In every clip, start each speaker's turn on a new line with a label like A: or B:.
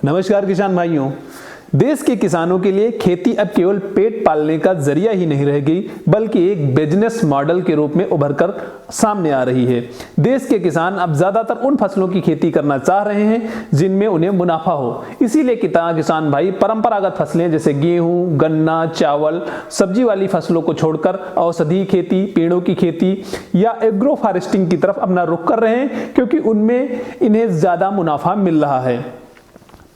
A: नमस्कार किसान भाइयों। देश के किसानों के लिए खेती अब केवल पेट पालने का जरिया ही नहीं रह गई, बल्कि एक बिजनेस मॉडल के रूप में उभरकर सामने आ रही है। देश के किसान अब ज्यादातर उन फसलों की खेती करना चाह रहे हैं जिनमें उन्हें मुनाफा हो। इसीलिए किसान भाई परंपरागत फसलें जैसे गेहूं, गन्ना, चावल, सब्जी वाली फसलों को छोड़कर औषधि खेती, पेड़ों की खेती या एग्रो फॉरेस्टिंग की तरफ अपना रुख कर रहे हैं, क्योंकि उनमें इन्हें ज्यादा मुनाफा मिल रहा है।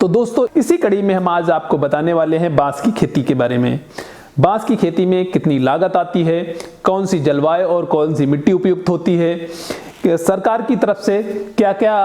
A: तो दोस्तों, इसी कड़ी में हम आज आपको बताने वाले हैं बांस की खेती के बारे में। बांस की खेती में कितनी लागत आती है, कौन सी जलवायु और कौन सी मिट्टी उपयुक्त होती है, सरकार की तरफ से क्या क्या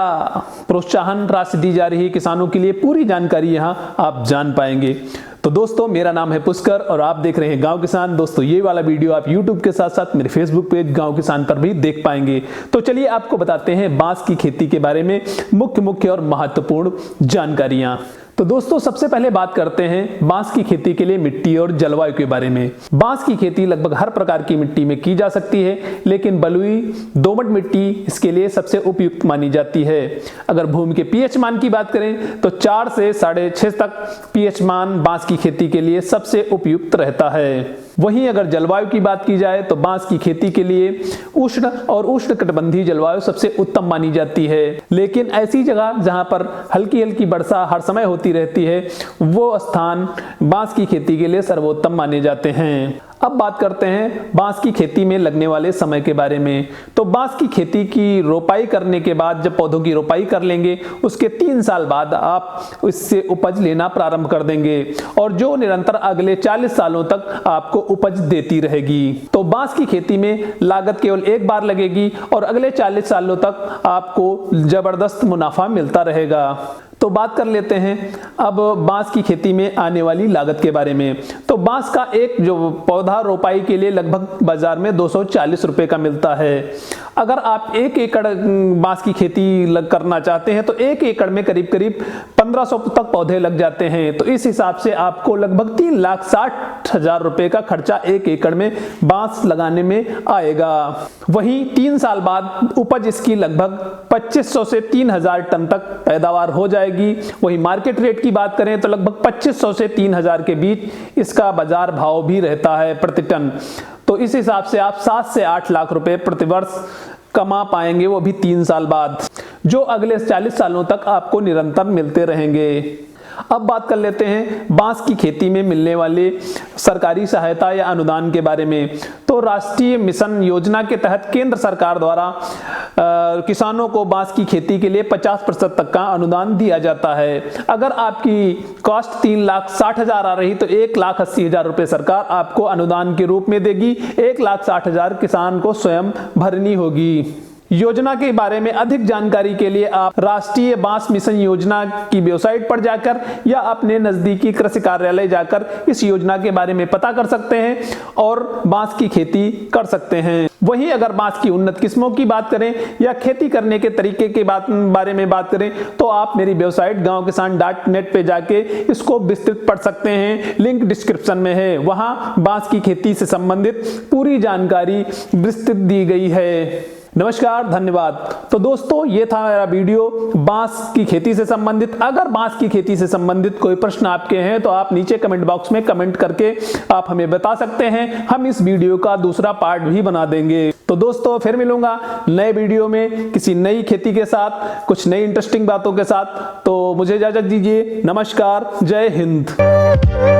A: प्रोत्साहन राशि दी जा रही है किसानों के लिए, पूरी जानकारी यहां आप जान पाएंगे। तो दोस्तों, मेरा नाम है पुष्कर और आप देख रहे हैं गांव किसान। दोस्तों, ये वाला वीडियो आप YouTube के साथ साथ मेरे Facebook पेज गांव किसान पर भी देख पाएंगे। तो चलिए आपको बताते हैं बांस की खेती के बारे में मुख्य और महत्वपूर्ण जानकारियां। तो दोस्तों, सबसे पहले बात करते हैं बांस की खेती के लिए मिट्टी और जलवायु के बारे में। बांस की खेती लगभग हर प्रकार की मिट्टी में की जा सकती है, लेकिन बलुई दोमट मिट्टी इसके लिए सबसे उपयुक्त मानी जाती है। अगर भूमि के पीएच मान की बात करें तो 4 से 6.5 तक पीएच मान बांस की खेती के लिए सबसे उपयुक्त रहता है। वहीं अगर जलवायु की बात की जाए तो बांस की खेती के लिए उष्ण और उष्णकटिबंधीय जलवायु सबसे उत्तम मानी जाती है। लेकिन ऐसी जगह जहां पर हल्की हल्की वर्षा हर समय होती रहती है, वो स्थान बांस की खेती के लिए सर्वोत्तम माने जाते हैं। अब बात करते हैं बांस की खेती में लगने वाले समय के बारे में। तो बांस की खेती की रोपाई करने के बाद, जब पौधों की रोपाई कर लेंगे, उसके 3 साल बाद आप इससे उपज लेना प्रारंभ कर देंगे और जो निरंतर अगले 40 सालों तक आपको उपज देती रहेगी। तो बांस की खेती में लागत केवल एक बार लगेगी और अगले 40 सालों तक आपको जबरदस्त मुनाफा मिलता रहेगा। तो बात कर लेते हैं अब बांस की खेती में आने वाली लागत के बारे में। तो बांस का एक जो पौधा रोपाई के लिए लगभग बाजार में 240 रुपए का मिलता है। अगर आप 1 एकड़ बांस की खेती करना चाहते हैं तो 1 एकड़ में करीब 1500 तक पौधे लग जाते हैं। तो इस हिसाब से आपको लगभग 3,60,000 रुपए का खर्चा 1 एकड़ में बांस लगाने में आएगा। वहीं 3 साल बाद उपज इसकी लगभग 2500 से 3000 टन तक पैदावार हो जाएगी। वही मार्केट रेट की बात करें तो लगभग 2500 से 3000 के बीच इसका बाजार भाव भी रहता है प्रति टन। तो इस हिसाब से आप 7 से 8 लाख रुपए प्रति वर्ष कमा पाएंगे, वो भी 3 साल बाद, जो अगले 40 सालों तक आपको निरंतर मिलते रहेंगे। अब बात कर लेते हैं बांस की खेती में मिलने वाले सरकारी सहायता या अनुदान के बारे में। तो राष्ट्रीय मिशन योजना के तहत केंद्र सरकार द्वारा किसानों को बांस की खेती के लिए 50% तक का अनुदान दिया जाता है। अगर आपकी कॉस्ट 3,60,000 आ रही तो 1,80,000 रुपए सरकार आपको अनुदान के रूप में देगी। 1,60,000 किसान को स्वयं भरनी होगी। योजना के बारे में अधिक जानकारी के लिए आप राष्ट्रीय बांस मिशन योजना की वेबसाइट पर जाकर या अपने नजदीकी कृषि कार्यालय जाकर इस योजना के बारे में पता कर सकते हैं और बांस की खेती कर सकते हैं। वहीं अगर बांस की उन्नत किस्मों की बात करें या खेती करने के तरीके के बारे में बात करें तो आप मेरी वेबसाइट गांवकिसान.net पे जाके इसको विस्तृत पढ़ सकते हैं। लिंक डिस्क्रिप्शन में है, वहां बांस की खेती से संबंधित पूरी जानकारी विस्तृत दी गई है। नमस्कार, धन्यवाद। तो दोस्तों, ये था मेरा वीडियो बांस की खेती से संबंधित। अगर बांस की खेती से संबंधित कोई प्रश्न आपके हैं तो आप नीचे कमेंट बॉक्स में कमेंट करके आप हमें बता सकते हैं। हम इस वीडियो का दूसरा पार्ट भी बना देंगे। तो दोस्तों, फिर मिलूंगा नए वीडियो में किसी नई खेती के साथ, कुछ नई इंटरेस्टिंग बातों के साथ। तो मुझे इजाजत दीजिए। नमस्कार, जय हिंद।